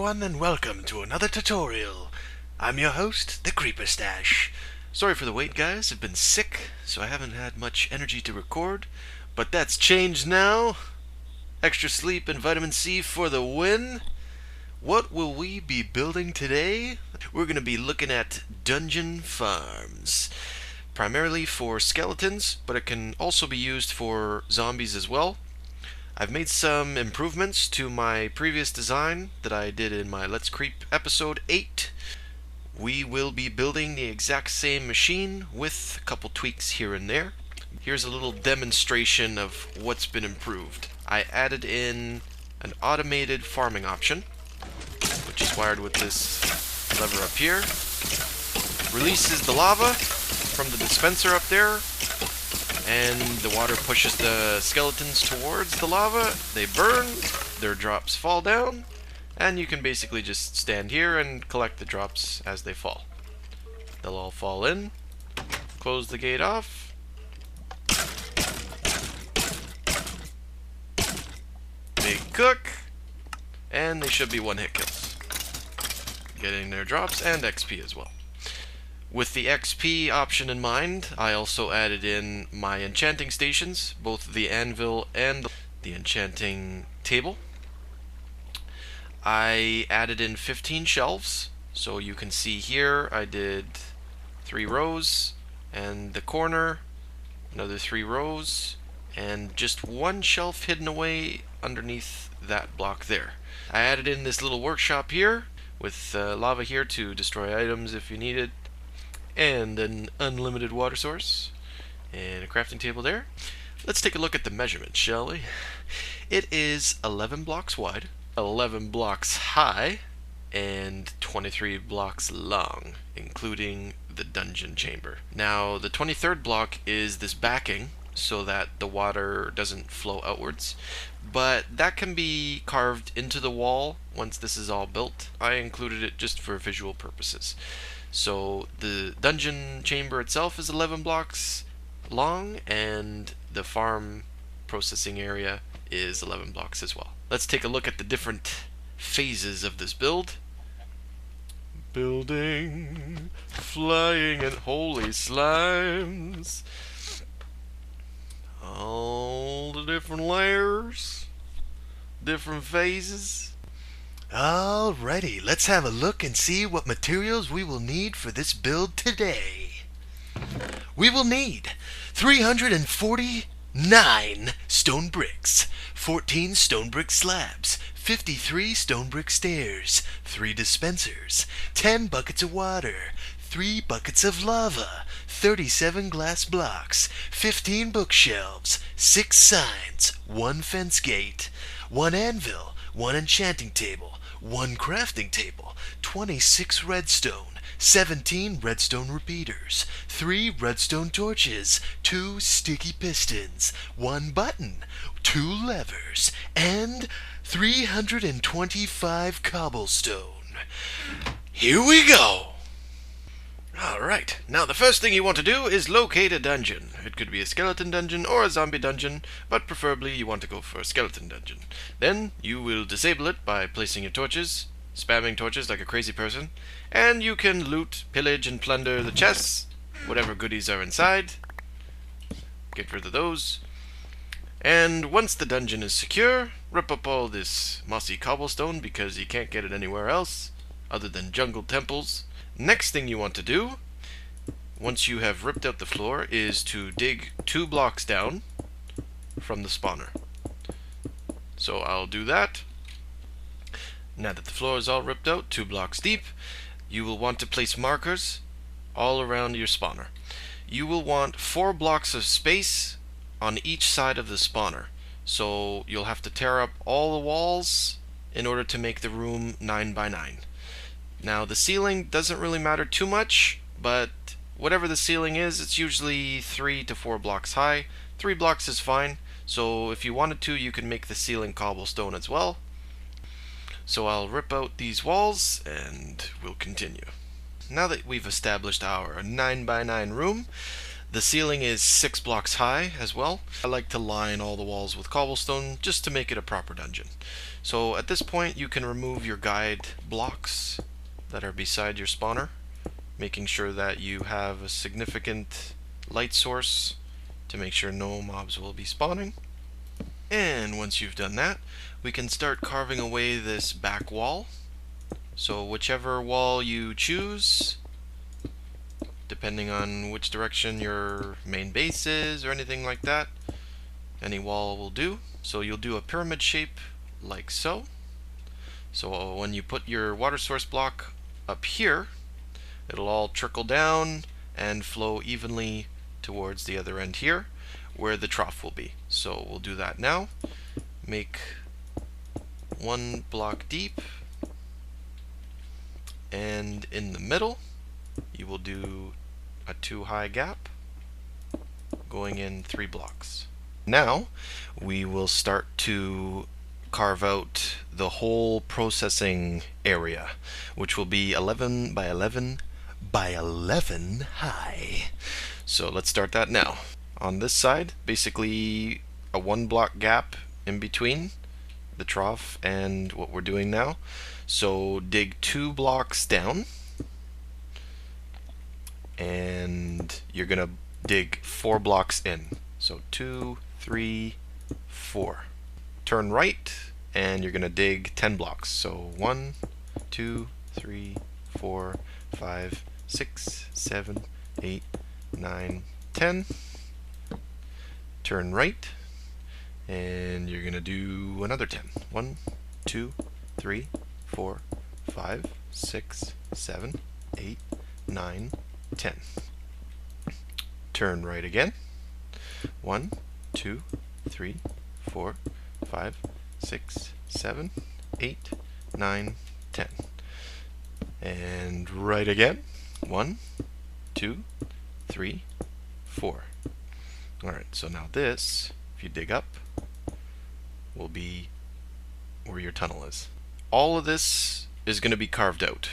everyone, and welcome to another tutorial. I'm your host, the Creeper Stash. Sorry for the wait, guys. I've been sick, so I haven't had much energy to record, but that's changed now. Extra sleep and vitamin C for the win. What will we be building today? We're going to be looking at dungeon farms. Primarily for skeletons, but it can also be used for zombies as well. I've made some improvements to my previous design that I did in my Let's Creep episode 8. We will be building the exact same machine with a couple tweaks here and there. Here's a little demonstration of what's been improved. I added in an automated farming option, which is wired with this lever up here. Releases the lava from the dispenser up there, and the water pushes the skeletons towards the lava. They burn, their drops fall down, and you can basically just stand here and collect the drops as they fall. They'll all fall in, close the gate off, they cook, and they should be one-hit kills, getting their drops and XP as well. With the XP option in mind, I also added in my enchanting stations, both the anvil and the enchanting table. I added in 15 shelves, so you can see here I did 3 rows, and the corner, another 3 rows, and just one shelf hidden away underneath that block there. I added in this little workshop here, with lava here to destroy items if you need it, and an unlimited water source, and a crafting table there. Let's take a look at the measurements, shall we? It is 11 blocks wide, 11 blocks high, and 23 blocks long, including the dungeon chamber. Now, the 23rd block is this backing, so that the water doesn't flow outwards, but that can be carved into the wall once this is all built. I included it just for visual purposes. So the dungeon chamber itself is 11 blocks long, and the farm processing area is 11 blocks as well. Let's take a look at the different phases of this build. Building, flying, and holy slimes. All the different layers, different phases. Alrighty, let's have a look and see what materials we will need for this build today. We will need 349 stone bricks, 14 stone brick slabs, 53 stone brick stairs, 3 dispensers, 10 buckets of water, 3 buckets of lava, 37 glass blocks, 15 bookshelves, 6 signs, 1 fence gate, 1 anvil, 1 enchanting table, 1 crafting table, 26 redstone, 17 redstone repeaters, 3 redstone torches, 2 sticky pistons, 1 button, 2 levers, and 325 cobblestone. Here we go! Alright, now the first thing you want to do is locate a dungeon. It could be a skeleton dungeon or a zombie dungeon, but preferably you want to go for a skeleton dungeon. Then you will disable it by placing your torches, spamming torches like a crazy person, and you can loot, pillage, and plunder the chests, whatever goodies are inside. Get rid of those. And once the dungeon is secure, rip up all this mossy cobblestone because you can't get it anywhere else other than jungle temples. Next thing you want to do, once you have ripped out the floor, is to dig 2 blocks down from the spawner. So I'll do that. Now that the floor is all ripped out, 2 blocks deep, you will want to place markers all around your spawner. You will want 4 blocks of space on each side of the spawner. So you'll have to tear up all the walls in order to make the room 9 by 9. Now the ceiling doesn't really matter too much, but whatever the ceiling is, it's usually 3 to 4 blocks high. 3 blocks is fine, so if you wanted to, you can make the ceiling cobblestone as well. So I'll rip out these walls and we'll continue. Now that we've established our 9 by 9 room, The ceiling is 6 blocks high as well. I like to line all the walls with cobblestone just to make it a proper dungeon. So at this point you can remove your guide blocks that are beside your spawner, making sure that you have a significant light source to make sure no mobs will be spawning. And once you've done that, we can start carving away this back wall. So whichever wall you choose, depending on which direction your main base is or anything like that, any wall will do. So you'll do a pyramid shape like so. So when you put your water source block up here, it'll all trickle down and flow evenly towards the other end here, where the trough will be. So we'll do that now. Make 1 block deep, and in the middle you will do a 2 high gap going in 3 blocks. Now we will start to carve out the whole processing area, which will be 11 by 11 by 11 high. So let's start that now. On this side, basically a 1 block gap in between the trough and what we're doing now. So dig 2 blocks down, and you're gonna dig 4 blocks in. So 2, 3, 4. Turn right, and you're gonna dig 10 blocks. So 1, 2, 3, 4, 5, 6, 7, 8, 9, 10. Turn right, and you're gonna do another 10. 1, 2, 3, 4, 5, 6, 7, 8, 9, 10. Turn right again. 1, 2, 3, 4, 5, 6, 7, 8, 9, 10. And right again. 1, 2, 3, 4. Alright, so now this, if you dig up, will be where your tunnel is. All of this is going to be carved out.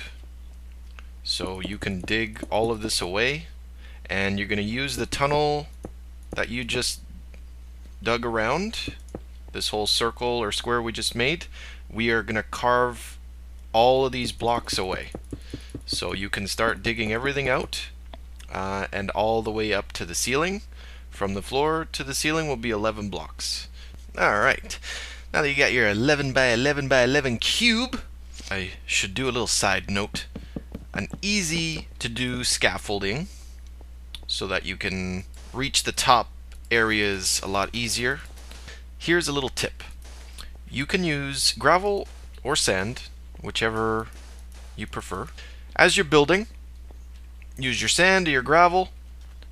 So you can dig all of this away, and you're going to use the tunnel that you just dug around, this whole circle or square we just made. We are going to carve all of these blocks away. So you can start digging everything out, and all the way up to the ceiling. From the floor to the ceiling will be 11 blocks. Alright, now that you got your 11 by 11 by 11 cube, I should do a little side note. An easy to do scaffolding so that you can reach the top areas a lot easier. Here's a little tip. You can use gravel or sand, whichever you prefer. As you're building, use your sand or your gravel,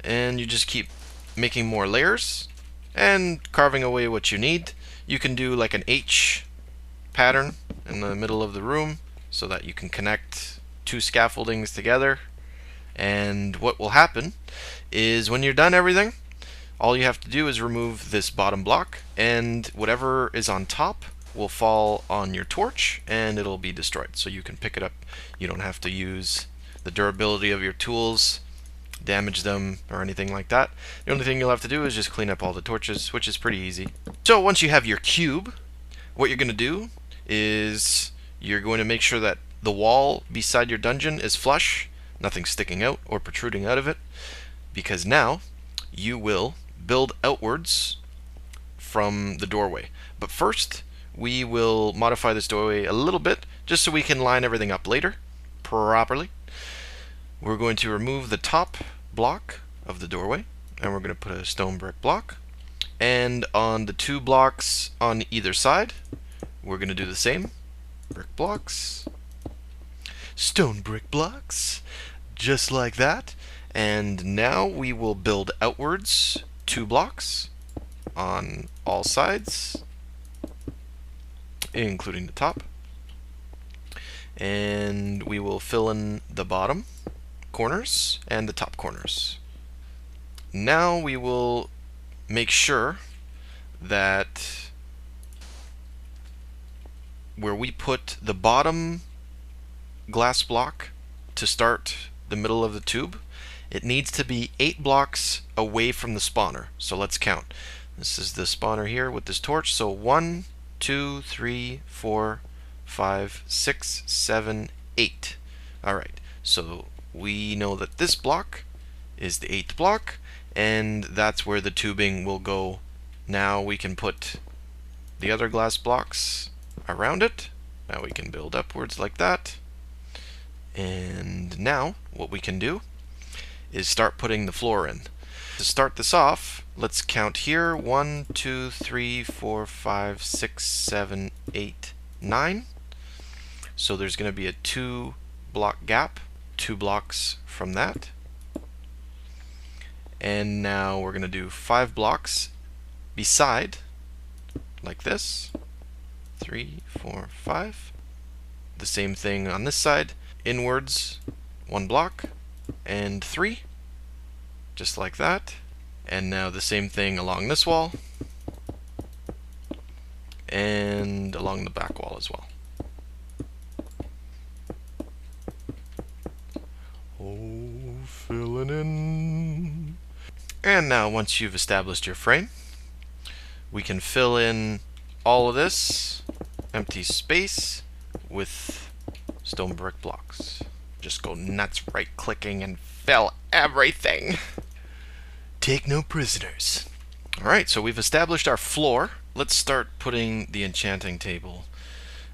and you just keep making more layers and carving away what you need. You can do like an H pattern in the middle of the room so that you can connect 2 scaffoldings together. And what will happen is when you're done everything, all you have to do is remove this bottom block, and whatever is on top will fall on your torch and it'll be destroyed. So you can pick it up. You don't have to use the durability of your tools, damage them, or anything like that. The only thing you'll have to do is just clean up all the torches, which is pretty easy. So once you have your cube, what you're going to do is you're going to make sure that the wall beside your dungeon is flush, nothing sticking out or protruding out of it, because now you will build outwards from the doorway. But first, we will modify this doorway a little bit just so we can line everything up later properly. We're going to remove the top block of the doorway, and we're going to put a stone brick block. And on the 2 blocks on either side, we're going to do the same. Brick blocks, stone brick blocks, just like that. And now we will build outwards 2 blocks on all sides, including the top. And we will fill in the bottom corners and the top corners. Now we will make sure that where we put the bottom glass block to start the middle of the tube it needs to be 8 blocks away from the spawner. So let's count. This is the spawner here with this torch. So 1, 2, 3, 4, 5, 6, 7, 8. Alright, so we know that this block is the 8th block, and that's where the tubing will go. Now we can put the other glass blocks around it. Now we can build upwards like that. And now what we can do is start putting the floor in. To start this off, let's count here. 1, 2, 3, 4, 5, 6, 7, 8, 9. So there's going to be a 2 block gap, 2 blocks from that. And now we're going to do 5 blocks beside, like this. 3, 4, 5. The same thing on this side. Inwards, 1 block, and 3. Just like that. And now the same thing along this wall. And along the back wall as well. Oh, filling in. And now once you've established your frame, we can fill in all of this empty space with stone brick blocks. Just go nuts right clicking and fill everything. Take no prisoners. Alright, so we've established our floor. Let's start putting the enchanting table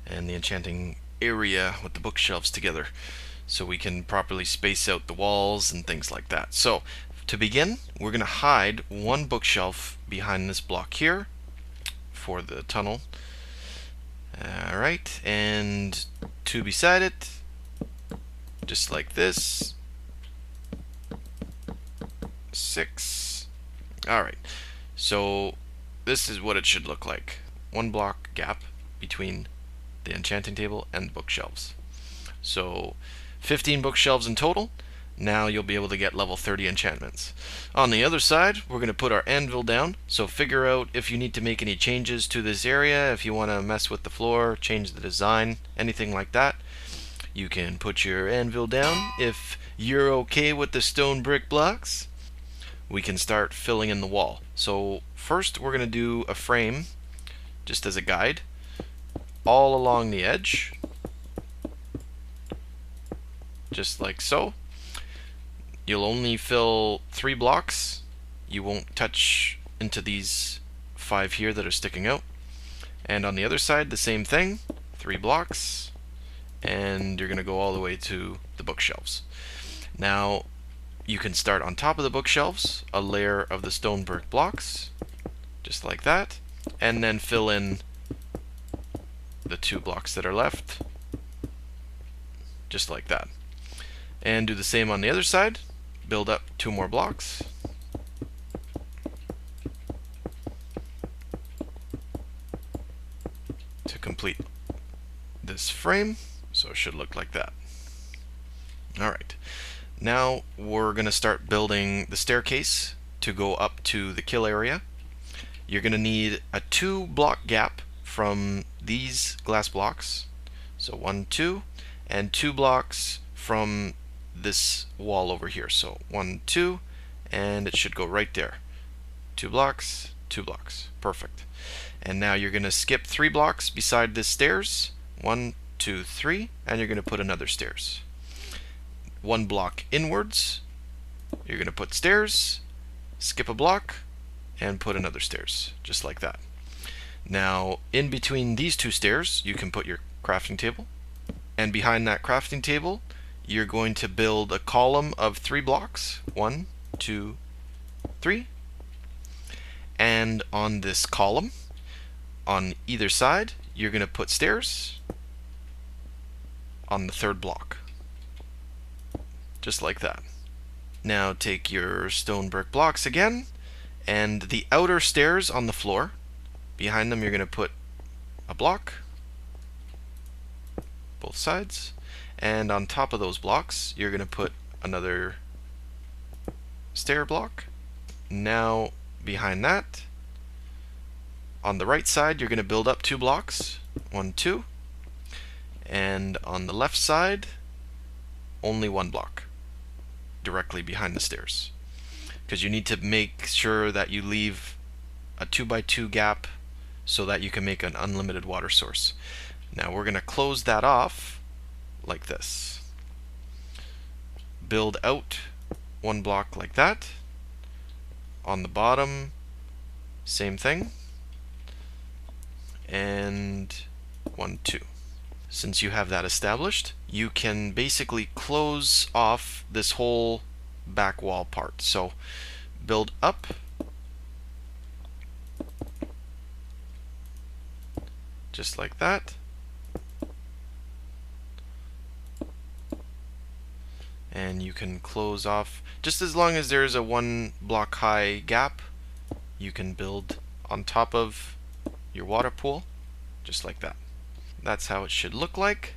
and the enchanting area with the bookshelves together so we can properly space out the walls and things like that. So to begin, we're going to hide 1 bookshelf behind this block here for the tunnel. Alright, and 2 beside it, just like this. 6. Alright, so this is what it should look like. 1 block gap between the enchanting table and the bookshelves. So 15 bookshelves in total. Now you'll be able to get level 30 enchantments. On the other side, we're going to put our anvil down. So figure out if you need to make any changes to this area, if you want to mess with the floor, change the design, anything like that. You can put your anvil down. If you're okay with the stone brick blocks, we can start filling in the wall. So first we're going to do a frame, just as a guide, all along the edge, just like so. You'll only fill 3 blocks. You won't touch into these 5 here that are sticking out. And on the other side, the same thing, 3 blocks, and you're going to go all the way to the bookshelves. Now, you can start on top of the bookshelves, a layer of the stone brick blocks, just like that, and then fill in the 2 blocks that are left, just like that. And do the same on the other side. Build up 2 more blocks. To complete this frame. So it should look like that. Alright. Now we're going to start building the staircase to go up to the kill area. You're going to need a 2 block gap from these glass blocks. So 1, 2, and 2 blocks from this wall over here. So 1, 2, and it should go right there. 2 blocks, 2 blocks. Perfect. And now you're going to skip 3 blocks beside this stairs. 1, 2, 3, and you're going to put another stairs. 1 block inwards, you're going to put stairs, skip a block, and put another stairs, just like that. Now, in between these 2 stairs, you can put your crafting table, and behind that crafting table, you're going to build a column of 3 blocks. 1, 2, 3. And on this column, on either side, you're going to put stairs on the 3rd block. Just like that. Now take your stone brick blocks again, and the outer stairs on the floor, behind them you're going to put a block, both sides. And on top of those blocks, you're going to put another stair block. Now, behind that, on the right side, you're going to build up 2 blocks. 1, 2. And on the left side, only 1 block. directly behind the stairs, because you need to make sure that you leave a 2x2 gap so that you can make an unlimited water source. Now we're going to close that off like this. Build out one block like that. On the bottom, same thing. And 1, 2. Since you have that established, you can basically close off this whole back wall part. So build up, just like that. And you can close off, just as long as there's a 1 block high gap, you can build on top of your water pool, just like that. That's how it should look like.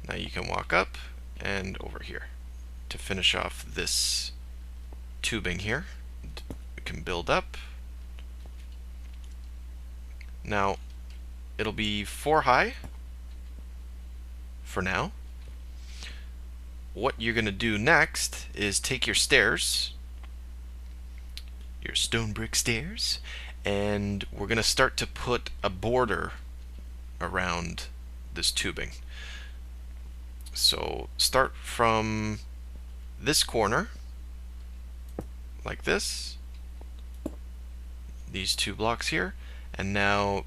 Now you can walk up and over here. To finish off this tubing here, we can build up. Now it'll be 4 high for now. What you're going to do next is take your stairs, your stone brick stairs, and we're going to start to put a border around this tubing. So start from this corner, like this, these 2 blocks here, and now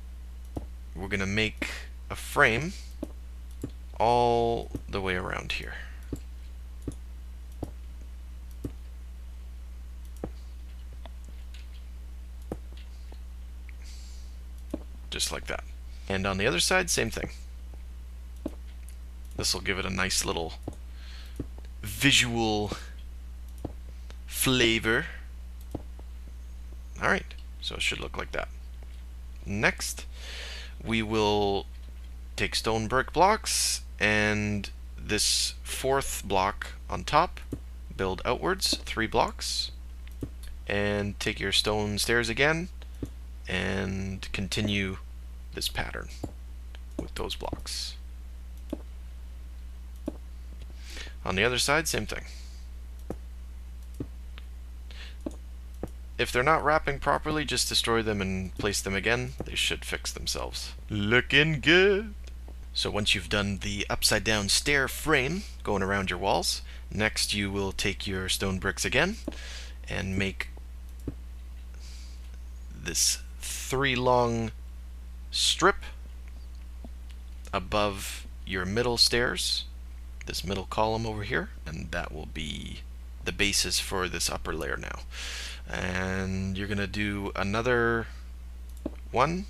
we're going to make a frame all the way around here. Just like that. And on the other side, same thing. This will give it a nice little visual flavor. Alright, so it should look like that. Next, we will take stone brick blocks and this 4th block on top, build outwards 3 blocks, and take your stone stairs again and continue this pattern with those blocks. On the other side, same thing. If they're not wrapping properly, just destroy them and place them again. They should fix themselves. Looking good! So once you've done the upside down stair frame going around your walls, next you will take your stone bricks again and make this 3 long strip above your middle stairs, this middle column over here, and that will be the basis for this upper layer now. And you're gonna do another 1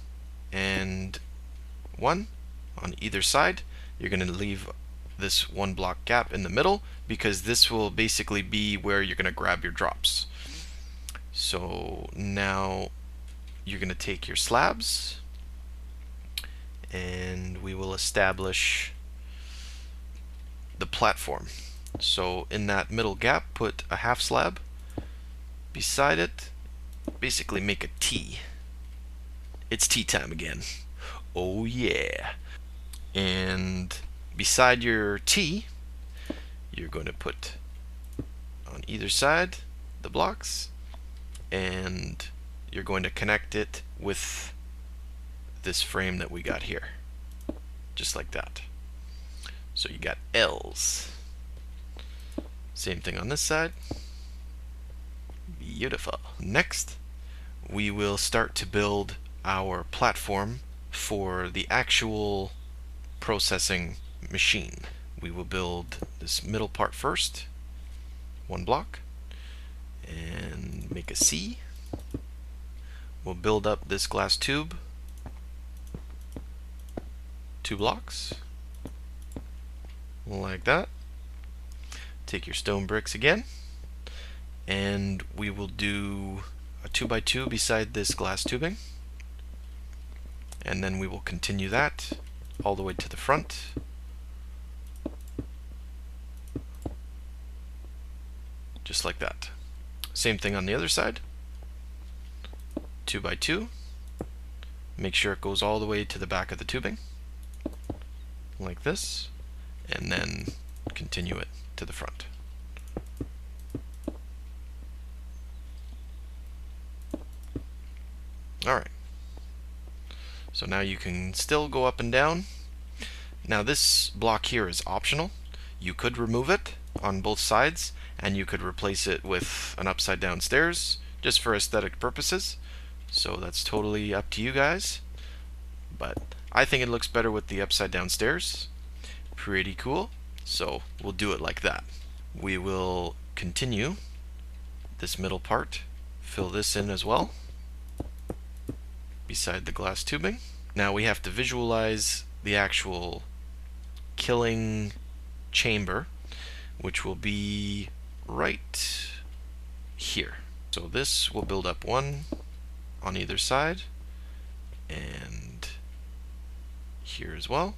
and 1 on either side. You're gonna leave this 1 block gap in the middle because this will basically be where you're gonna grab your drops. So now you're gonna take your slabs and we will establish the platform. So in that middle gap, put a half slab. Beside it, basically make a T. It's tea time again. Oh yeah. And beside your T, you're going to put on either side the blocks, and you're going to connect it with this frame that we got here. Just like that. So you got L's. Same thing on this side. Beautiful. Next, we will start to build our platform for the actual processing machine. We will build this middle part first, 1 block, and make a C. We'll build up this glass tube, 2 blocks, like that. Take your stone bricks again, and we will do a 2x2 beside this glass tubing, and then we will continue that all the way to the front. Just like that. Same thing on the other side. 2x2. Make sure it goes all the way to the back of the tubing, like this, and then continue it to the front. Alright. So now you can still go up and down. Now this block here is optional. You could remove it on both sides, and you could replace it with an upside down stairs, just for aesthetic purposes. So that's totally up to you guys. But I think it looks better with the upside down stairs. Pretty cool. So we'll do it like that. We will continue this middle part, fill this in as well, beside the glass tubing. Now we have to visualize the actual killing chamber, which will be right here. So this will build up one on either side, and here as well.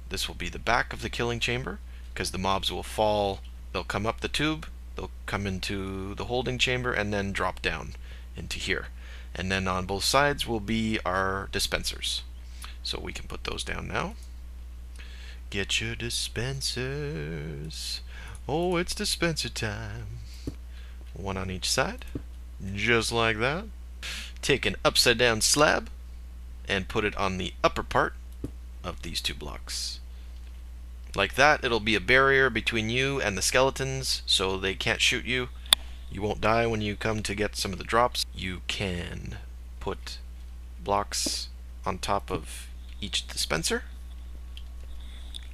This will be the back of the killing chamber, because the mobs will fall, they'll come up the tube, they'll come into the holding chamber, and then drop down into here. And then on both sides will be our dispensers. So we can put those down now. Get your dispensers. Oh, it's dispenser time. One on each side, just like that. Take an upside down slab and put it on the upper part of these two blocks. Like that, it'll be a barrier between you and the skeletons, so they can't shoot you. You won't die when you come to get some of the drops. You can put blocks on top of each dispenser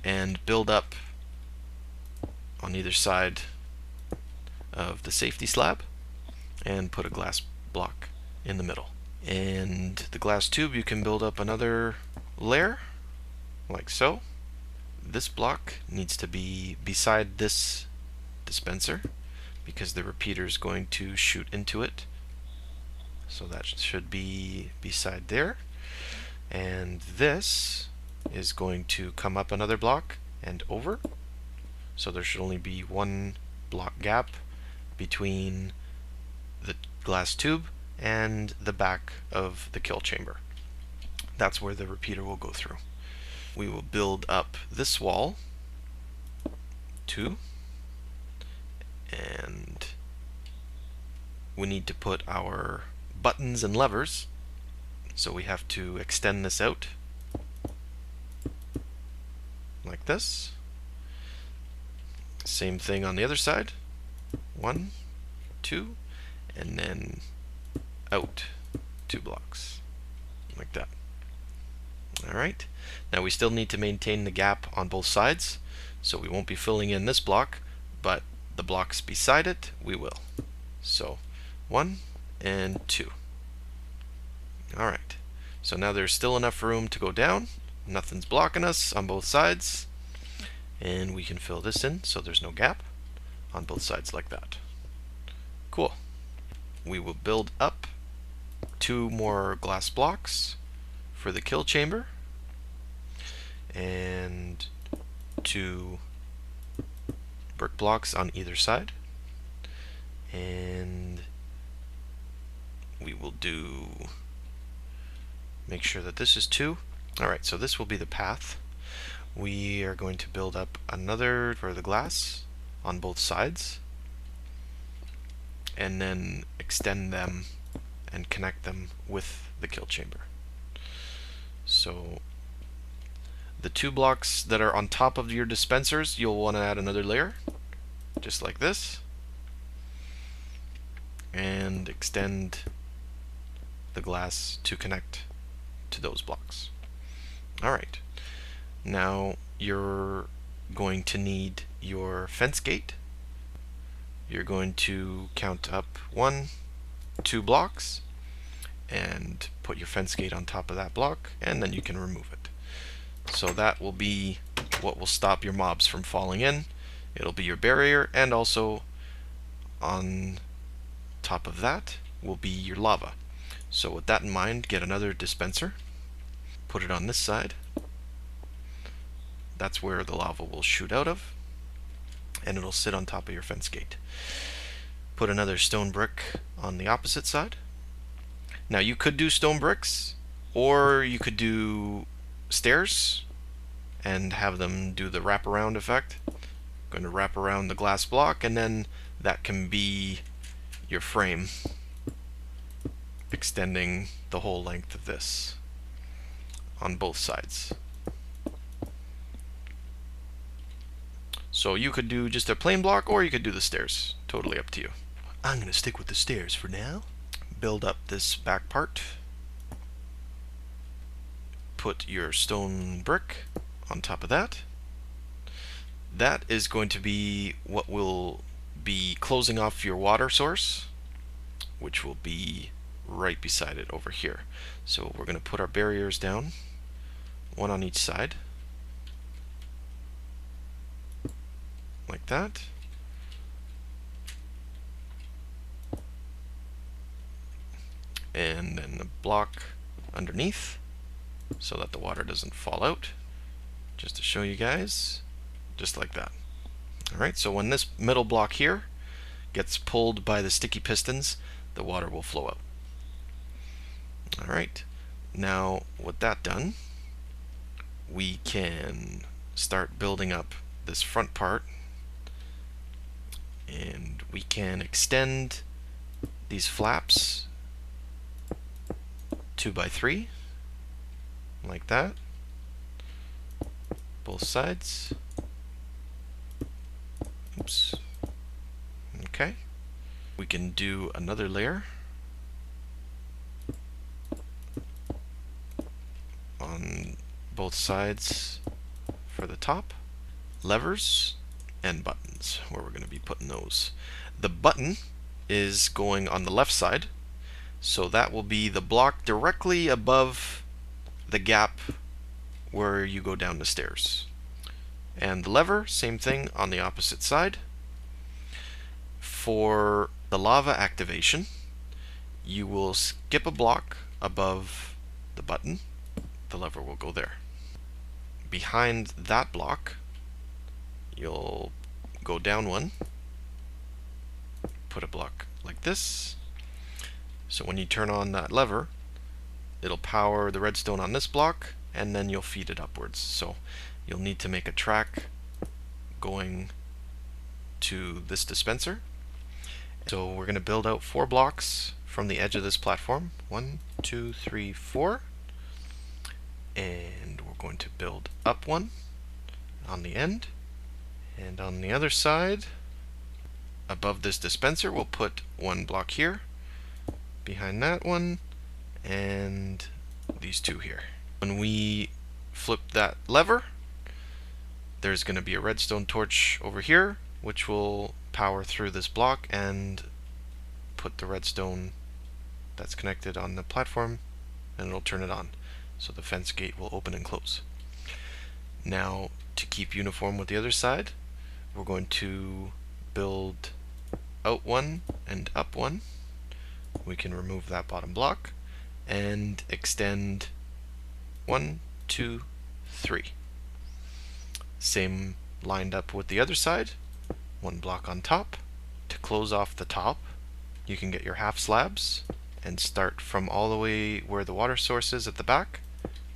and build up on either side of the safety slab and put a glass block in the middle. And the glass tube, you can build up another layer like so. This block needs to be beside this dispenser because the repeater is going to shoot into it. So that should be beside there. And this is going to come up another block and over. So there should only be one block gap between the glass tube and the back of the kill chamber. That's where the repeater will go through. We will build up this wall, 2, and we need to put our buttons and levers, so we have to extend this out like this. Same thing on the other side, 1, 2, and then out 2 blocks like that. Alright, now we still need to maintain the gap on both sides, so we won't be filling in this block, but the blocks beside it we will. So 1 and 2. Alright, so now there's still enough room to go down, nothing's blocking us on both sides, and we can fill this in so there's no gap on both sides like that. Cool. We will build up 2 more glass blocks for the kill chamber and 2 brick blocks on either side, and we will make sure that this is 2. Alright, so this will be the path. We are going to build up another for the glass on both sides and then extend them and connect them with the kill chamber. So the 2 blocks that are on top of your dispensers, you'll want to add another layer, just like this, and extend the glass to connect to those blocks. Alright, now you're going to need your fence gate. You're going to count up 1, 2 blocks and put your fence gate on top of that block, and then you can remove it. So that will be what will stop your mobs from falling in. It'll be your barrier, and also on top of that will be your lava. So with that in mind, get another dispenser, put it on this side. That's where the lava will shoot out of, and it'll sit on top of your fence gate. Put another stone brick on the opposite side. Now you could do stone bricks, or you could do stairs and have them do the wraparound effect. Going to wrap around the glass block, and then that can be your frame, extending the whole length of this on both sides. So you could do just a plain block, or you could do the stairs. Totally up to you. I'm going to stick with the stairs for now. Build up this back part. Put your stone brick on top of that. That is going to be what will be closing off your water source, which will be right beside it over here. So we're going to put our barriers down, one on each side, like that. And then a block underneath so that the water doesn't fall out. Just to show you guys, just like that. Alright, so when this middle block here gets pulled by the sticky pistons, the water will flow out. Alright, now with that done, we can start building up this front part, and we can extend these flaps 2x3 like that, both sides. Oops. Okay, we can do another layer on both sides for the top. Levers and buttons, where we're going to be putting those. The button is going on the left side, so that will be the block directly above the gap where you go down the stairs. And the lever, same thing on the opposite side. For the lava activation, you will skip a block above the button. The lever will go there. Behind that block, you'll go down one, put a block like this. So when you turn on that lever, it'll power the redstone on this block, and then you'll feed it upwards. So you'll need to make a track going to this dispenser. So we're going to build out 4 blocks from the edge of this platform. 1, 2, 3, 4. And we're going to build up one on the end. And on the other side, above this dispenser, we'll put 1 block here, behind that one, and these 2 here. When we flip that lever, there's going to be a redstone torch over here, which will power through this block and put the redstone that's connected on the platform, and it'll turn it on. So the fence gate will open and close. Now, to keep uniform with the other side, we're going to build out 1 and up 1. We can remove that bottom block and extend 1, 2, 3. Same lined up with the other side. 1 block on top. To close off the top, you can get your half slabs and start from all the way where the water source is at the back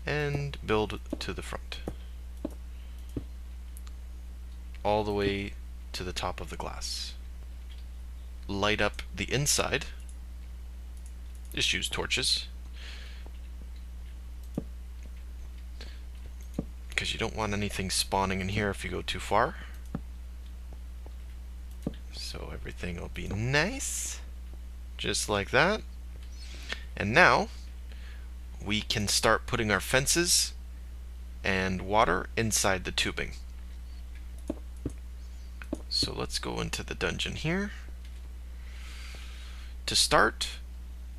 and build to the front, all the way to the top of the glass. Light up the inside. Just use torches, because you don't want anything spawning in here if you go too far. So everything will be nice, just like that. And now we can start putting our fences and water inside the tubing. So let's go into the dungeon here. To start,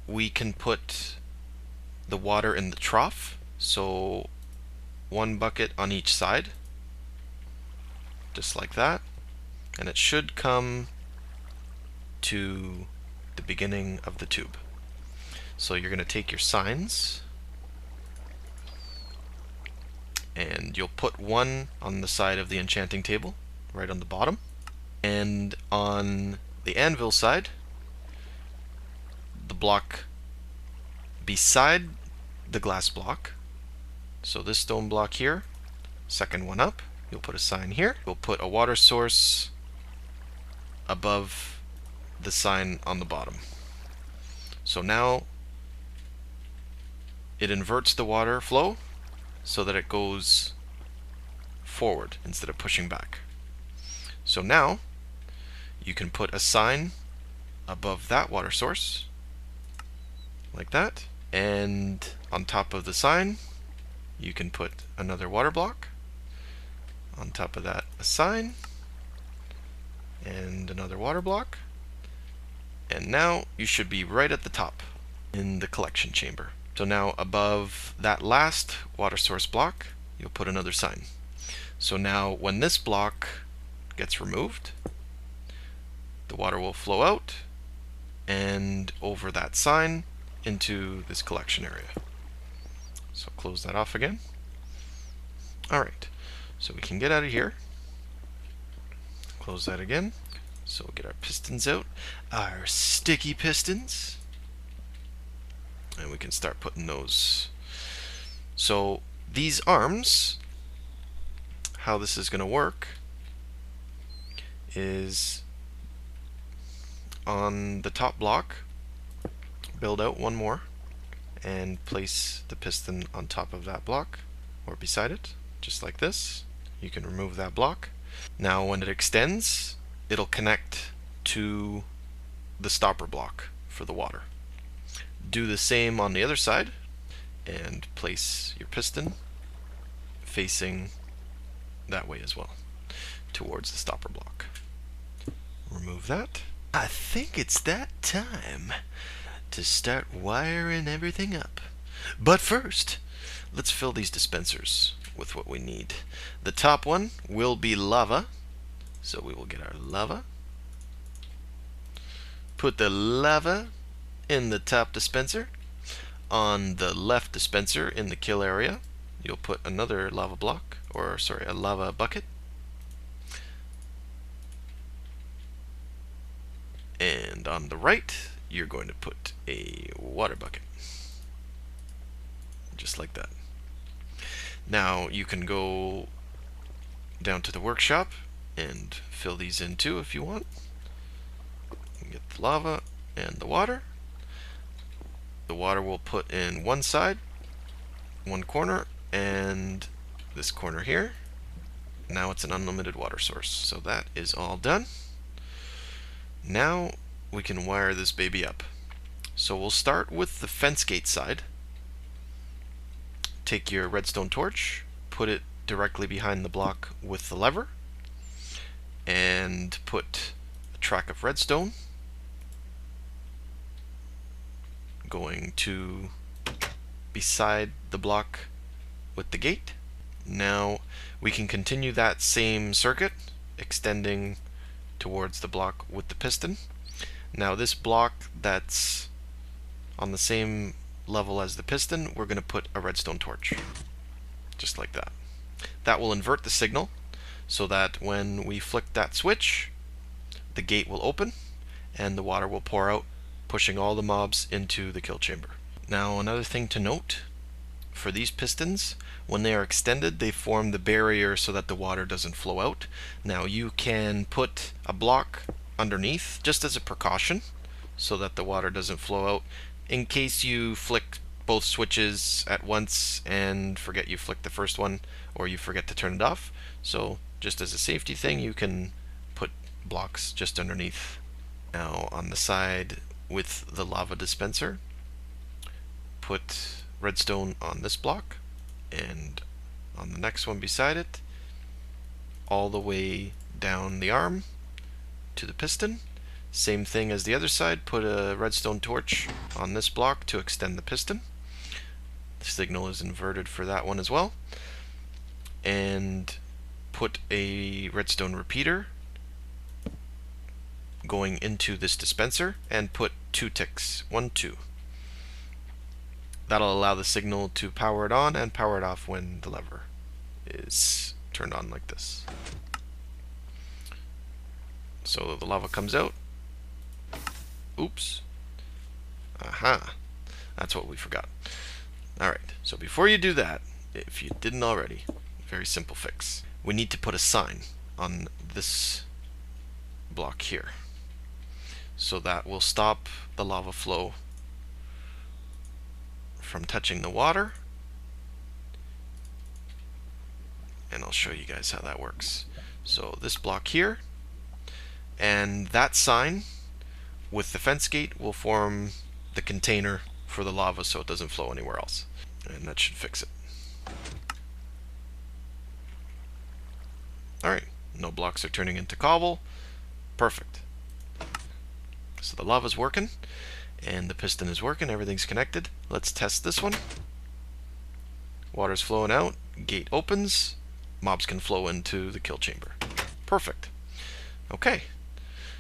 we can put the water in the trough, so 1 bucket on each side, just like that, and it should come to the beginning of the tube. So you're going to take your signs, and you'll put 1 on the side of the enchanting table, right on the bottom, and on the anvil side, the block beside the glass block. So this stone block here, second one up, you'll put a sign here. We'll put a water source above the sign on the bottom. So now it inverts the water flow so that it goes forward instead of pushing back. So now you can put a sign above that water source like that, and on top of the sign you can put another water block, on top of that a sign and another water block, and now you should be right at the top in the collection chamber. So now above that last water source block you'll put another sign. So now when this block gets removed, the water will flow out and over that sign into this collection area. So close that off again. Alright, so we can get out of here. Close that again. So we'll get our pistons out, our sticky pistons, and we can start putting those. So these arms, how this is going to work is on the top block, build out one more and place the piston on top of that block or beside it, just like this. You can remove that block. Now when it extends, it'll connect to the stopper block for the water. Do the same on the other side and place your piston facing that way as well, towards the stopper block. Remove that. I think it's that time to start wiring everything up. But first, let's fill these dispensers with what we need. The top one will be lava, so we will get our lava. Put the lava in the top dispenser. On the left dispenser in the kill area, you'll put another lava block, or sorry, a lava bucket. And on the right, you're going to put a water bucket. Just like that. Now you can go down to the workshop and fill these in too if you want. Get the lava and the water. The water will put in one side, one corner, and this corner here. Now it's an unlimited water source. So that is all done. Now we can wire this baby up. So we'll start with the fence gate side. Take your redstone torch, put it directly behind the block with the lever, and put a track of redstone going to beside the block with the gate. Now we can continue that same circuit, extending towards the block with the piston. Now this block that's on the same level as the piston, we're going to put a redstone torch, just like that. That will invert the signal so that when we flick that switch, the gate will open and the water will pour out, pushing all the mobs into the kill chamber. Now another thing to note, for these pistons, when they are extended, they form the barrier so that the water doesn't flow out. Now you can put a block underneath just as a precaution so that the water doesn't flow out in case you flick both switches at once and forget you flicked the first one, or you forget to turn it off. So just as a safety thing, you can put blocks just underneath. Now on the side with the lava dispenser, put redstone on this block, and on the next one beside it, all the way down the arm to the piston. Same thing as the other side, put a redstone torch on this block to extend the piston. The signal is inverted for that one as well. And put a redstone repeater going into this dispenser, and put 2 ticks, 1, 2. That'll allow the signal to power it on and power it off when the lever is turned on like this. So the lava comes out. Oops. Aha. That's what we forgot. Alright, so before you do that, if you didn't already, very simple fix. We need to put a sign on this block here. So that will stop the lava flow from touching the water. And I'll show you guys how that works. So this block here, and that sign with the fence gate will form the container for the lava so it doesn't flow anywhere else. And that should fix it. Alright, no blocks are turning into cobble. Perfect. So the lava's working, and the piston is working, everything's connected. Let's test this one. Water's flowing out, gate opens, mobs can flow into the kill chamber. Perfect. Okay,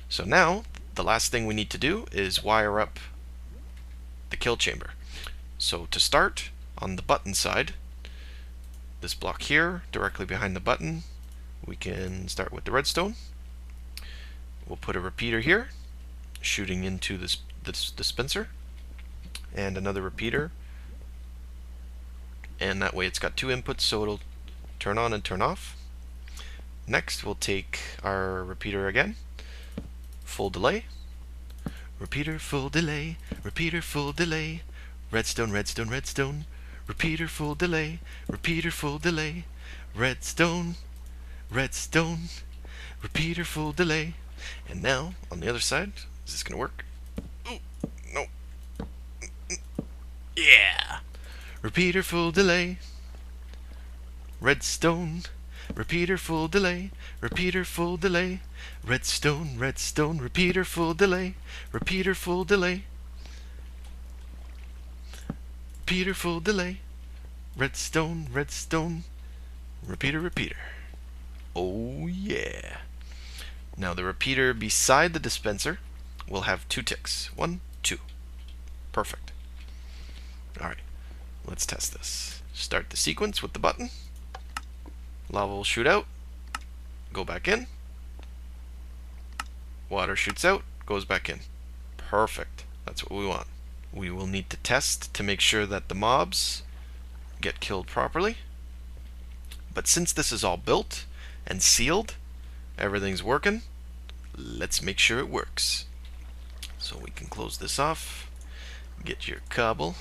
so now the last thing we need to do is wire up the kill chamber. So to start, on the button side, this block here, directly behind the button, we can start with the redstone. We'll put a repeater here, shooting into this dispenser, and another repeater, and that way it's got 2 inputs, so it'll turn on and turn off. Next we'll take our repeater again, full delay, repeater full delay, repeater full delay, redstone, redstone, redstone, repeater full delay, repeater full delay, redstone, redstone, repeater full delay. And now on the other side, is this gonna work? Ooh, no. Yeah. Repeater full delay, redstone, repeater full delay, repeater full delay, redstone, redstone, repeater full delay, repeater full delay, repeater full delay, redstone, redstone, repeater, repeater. Oh yeah. Now the repeater beside the dispenser will have 2 ticks. 1, 2. Perfect. Alright, let's test this. Start the sequence with the button. Lava will shoot out, go back in. Water shoots out, goes back in. Perfect. That's what we want. We will need to test to make sure that the mobs get killed properly. But since this is all built and sealed, everything's working, let's make sure it works. So we can close this off, get your cobble.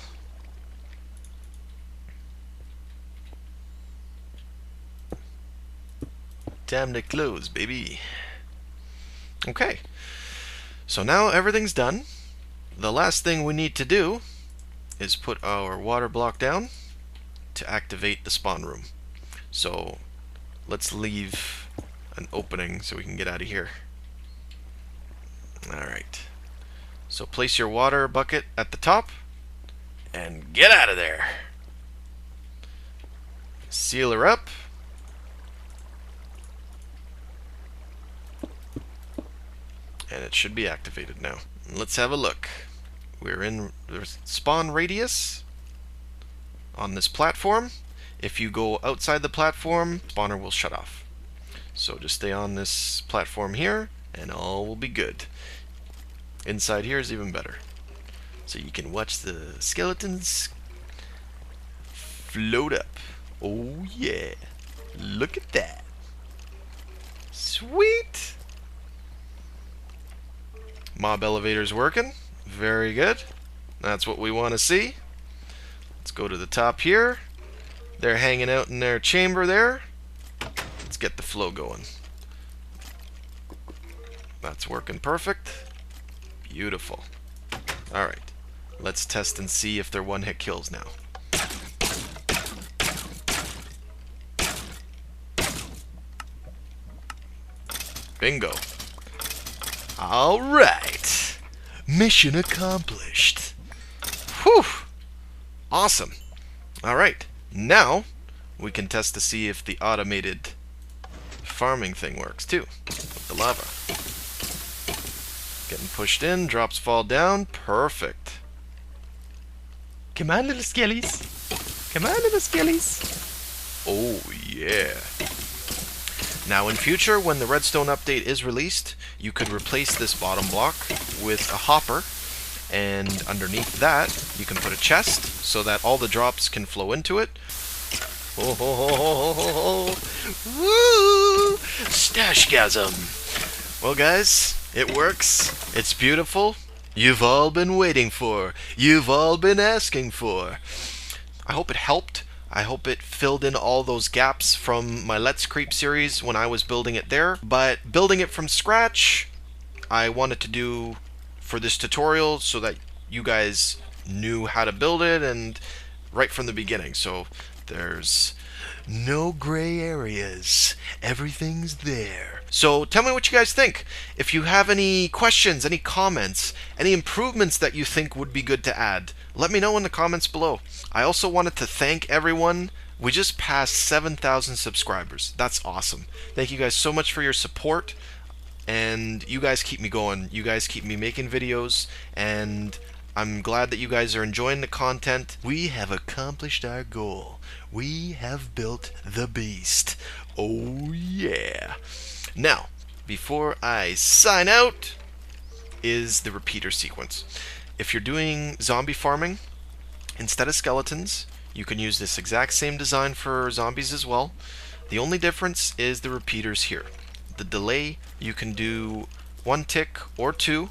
Time to close, baby. Okay, so now everything's done. The last thing we need to do is put our water block down to activate the spawn room. So let's leave an opening so we can get out of here. Alright, so place your water bucket at the top and get out of there. Seal her up. And it should be activated now. Let's have a look. We're in the spawn radius on this platform. If you go outside the platform, spawner will shut off. So just stay on this platform here and all will be good. Inside here is even better. So you can watch the skeletons float up. Oh yeah. Look at that. Sweet. Mob elevator's working. Very good. That's what we want to see. Let's go to the top here. They're hanging out in their chamber there. Let's get the flow going. That's working perfect. Beautiful. Alright. Let's test and see if they're one-hit kills now. Bingo. Alright. Mission accomplished. Whew. Awesome. Alright. Now, we can test to see if the automated farming thing works too. With the lava. Getting pushed in, drops fall down. Perfect. Come on, little skellies. Come on, little skellies. Oh, yeah. Now, in future, when the redstone update is released, you could replace this bottom block with a hopper, and underneath that, you can put a chest so that all the drops can flow into it. Oh, ho, ho, ho, ho, ho. Woo! Stashgasm! Well, guys, it works. It's beautiful. you've all been waiting for, you've all been asking for. I hope it helped. I hope it filled in all those gaps from my Let's Creep series when I was building it there. But building it from scratch, I wanted to do for this tutorial so that you guys knew how to build it and right from the beginning. So there's no gray areas. Everything's there. So tell me what you guys think. If you have any questions, any comments, any improvements that you think would be good to add, let me know in the comments below. I also wanted to thank everyone. We just passed 7,000 subscribers. That's awesome. Thank you guys so much for your support. And you guys keep me going. You guys keep me making videos. And I'm glad that you guys are enjoying the content. We have accomplished our goal. We have built the beast. Oh yeah. Now, before I sign out, is the repeater sequence. If you're doing zombie farming, instead of skeletons, you can use this exact same design for zombies as well. The only difference is the repeaters here. The delay, you can do 1 tick or 2,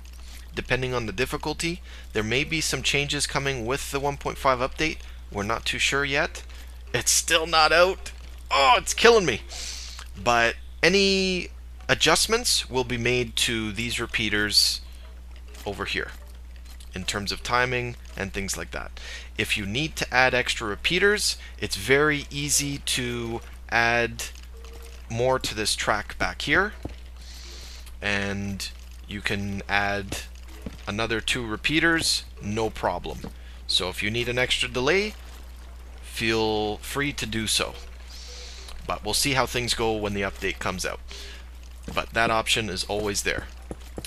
depending on the difficulty. There may be some changes coming with the 1.5 update. We're not too sure yet. It's still not out. Oh, it's killing me. But any adjustments will be made to these repeaters over here in terms of timing and things like that. If you need to add extra repeaters, it's very easy to add more to this track back here, and you can add another 2 repeaters, no problem. So if you need an extra delay, feel free to do so. But we'll see how things go when the update comes out. But that option is always there.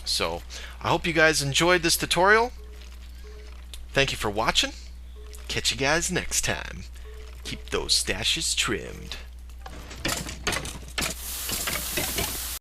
So I hope you guys enjoyed this tutorial. Thank you for watching. Catch you guys next time. Keep those stashes trimmed.